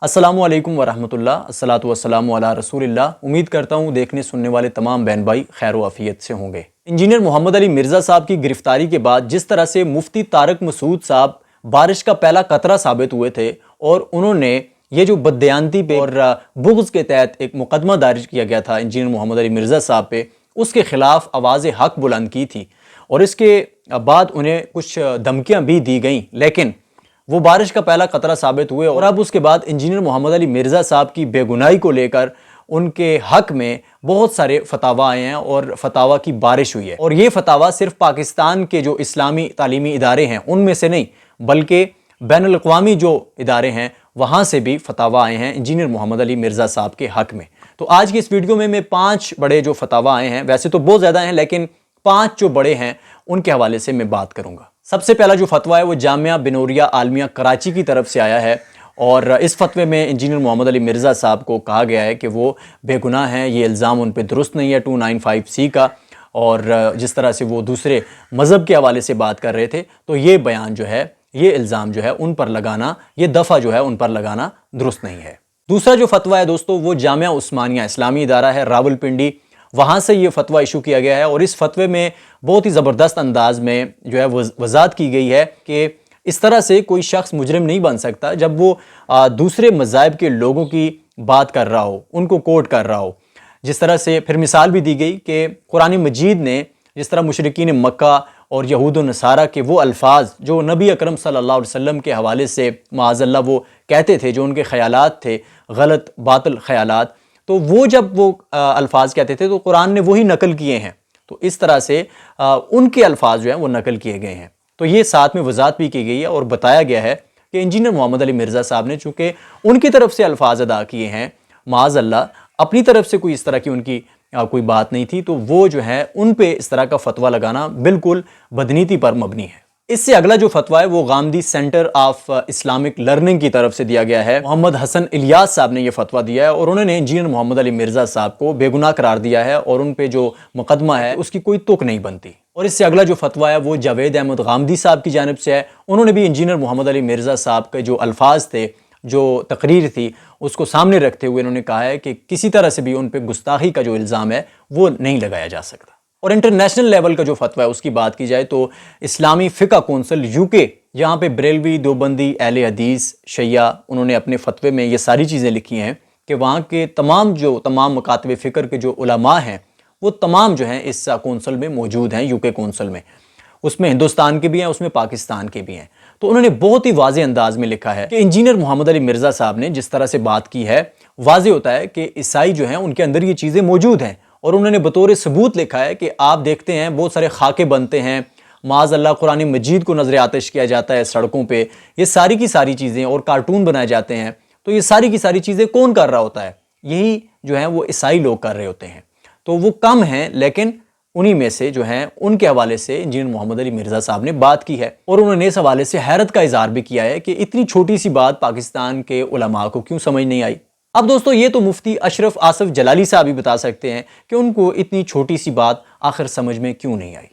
अस्सलामु अलैकुम वरहमतुल्लाह अस्सलातु वस्सलामु अला रसूलिल्लाह। उम्मीद करता हूँ देखने सुनने वाले तमाम बहन भाई खैर व आफियत से होंगे। इंजीनियर मोहम्मद अली मिर्ज़ा साहब की गिरफ्तारी के बाद जिस तरह से मुफ्ती तारक मसूद साहब बारिश का पहला कतरा साबित हुए थे और उन्होंने ये जो बददयांती पे और बुग़्ज़ के तहत एक मुकदमा दर्ज किया गया था इंजीनियर मोहम्मद अली मिर्ज़ा साहब पे, उसके ख़िलाफ़ आवाज़ हक़ बुलंद की थी और इसके बाद उन्हें कुछ धमकियाँ भी दी गईं, लेकिन वो बारिश का पहला कतरा साबित हुए और अब उसके बाद इंजीनियर मोहम्मद अली मिर्ज़ा साहब की बेगुनाही को लेकर उनके हक़ में बहुत सारे फतावा आए हैं और फतावा की बारिश हुई है। और ये फतावा सिर्फ पाकिस्तान के जो इस्लामी तालीमी इदारे हैं उनमें से नहीं, बल्कि बैनुल अक़वामी जो इदारे हैं वहाँ से भी फतावा आए हैं इंजीनियर मोहम्मद अली मिर्ज़ा साहब के हक़ में। तो आज की इस वीडियो में मैं 5 बड़े जो फतावा आए हैं, वैसे तो बहुत ज़्यादा हैं लेकिन 5 जो बड़े हैं उनके हवाले से मैं बात करूँगा। सबसे पहला जो फतवा है वो जामिया बिनूरिया आलमिया कराची की तरफ से आया है और इस फतवे में इंजीनियर मोहम्मद अली मिर्ज़ा साहब को कहा गया है कि वो बेगुनाह हैं, ये इल्ज़ाम उन पे दुरुस्त नहीं है 295C का। और जिस तरह से वो दूसरे मज़हब के हवाले से बात कर रहे थे, तो ये बयान जो है, ये इल्ज़ाम जो है उन पर लगाना, ये दफ़ा जो है उन पर लगाना दुरुस्त नहीं है। दूसरा जो फतवा है दोस्तों वो जामिया उस्मानिया इस्लामी इदारा है रावलपिंडी, वहाँ से ये फतवा इशू किया गया है और इस फतवे में बहुत ही ज़बरदस्त अंदाज में जो है वज़ाहत की गई है कि इस तरह से कोई शख्स मुजरिम नहीं बन सकता जब वो दूसरे मज़ाहिब के लोगों की बात कर रहा हो, उनको कोट कर रहा हो। जिस तरह से फिर मिसाल भी दी गई कि कुरान मजीद ने जिस तरह मुशरिकीन मक्का और यहूद व नसारा के वो अल्फाज जो नबी अकरम सल्लल्लाहु अलैहि वसल्लम के हवाले से माअज़ल्लाह वो कहते थे, जो उनके ख़यालात थे गलत बातिल ख़यालात, तो वो जब वो अल्फाज कहते थे तो कुरान ने वही नकल किए हैं। तो इस तरह से उनके अल्फाज जो हैं वो नकल किए गए हैं। तो ये साथ में वज़ाहत भी की गई है और बताया गया है कि इंजीनियर मोहम्मद अली मिर्ज़ा साहब ने चूँकि उनकी तरफ से अल्फाज अदा किए हैं, माअज़ल्लाह अपनी तरफ से कोई इस तरह की उनकी कोई बात नहीं थी, तो वो जो है उन पे इस तरह का फतवा लगाना बिल्कुल बदनीति पर मबनी है। इससे अगला जो फतवा है वो गामदी सेंटर ऑफ इस्लामिक लर्निंग की तरफ से दिया गया है। मोहम्मद हसन इलियास साहब ने यह फतवा दिया है और उन्होंने इंजीनियर मोहम्मद अली मिर्ज़ा साहब को बेगुनाह करार दिया है और उन पे जो मुकदमा है उसकी कोई तुक नहीं बनती। और इससे अगला जो फतवा है वो जावेद अहमद गामदी साहब की जानिब से है। उन्होंने भी इंजीनियर मोहम्मद अली मिर्ज़ा साहब के जो अल्फाज थे, जो तकरीर थी, उसको सामने रखते हुए उन्होंने कहा है कि किसी तरह से भी उन पर गुस्ताखी का जो इल्ज़ाम है वो नहीं लगाया जा सकता। और इंटरनेशनल लेवल का जो फतवा है उसकी बात की जाए तो इस्लामी फ़िक़्ह कौंसिल यूके, यहाँ पे बरेलवी, देवबंदी, अहले हदीस, शैया, उन्होंने अपने फतवे में ये सारी चीज़ें लिखी हैं कि वहाँ के तमाम मकातब फ़िक्र के जो उलमा हैं वो तमाम जो हैं इस कौंसिल में मौजूद हैं, यूके कौंसिल में। उसमें हिंदुस्तान के भी हैं, उसमें पाकिस्तान के भी हैं। तो उन्होंने बहुत ही वाज़ेह अंदाज में लिखा है कि इंजीनियर मोहम्मद अली मिर्ज़ा साहब ने जिस तरह से बात की है, वाज़ेह होता है कि ईसाई जो हैं उनके अंदर ये चीज़ें मौजूद हैं। और उन्होंने बतौर सबूत लिखा है कि आप देखते हैं बहुत सारे खाके बनते हैं, माअज़ल्लाह कुरान मजीद को नज़र आतिश किया जाता है सड़कों पे, ये सारी की सारी चीज़ें, और कार्टून बनाए जाते हैं। तो ये सारी की सारी चीज़ें कौन कर रहा होता है? यही जो है वो ईसाई लोग कर रहे होते हैं। तो वो कम हैं लेकिन उन्हीं में से जो हैं उनके हवाले से इंजीनियर मोहम्मद अली मिर्ज़ा साहब ने बात की है और उन्होंने इस हवाले से हैरत का इज़हार भी किया है कि इतनी छोटी सी बात पाकिस्तान के उलमा को क्यों समझ नहीं आई। अब दोस्तों ये तो मुफ्ती अशरफ आसफ जलाली साहब भी बता सकते हैं कि उनको इतनी छोटी सी बात आखिर समझ में क्यों नहीं आई।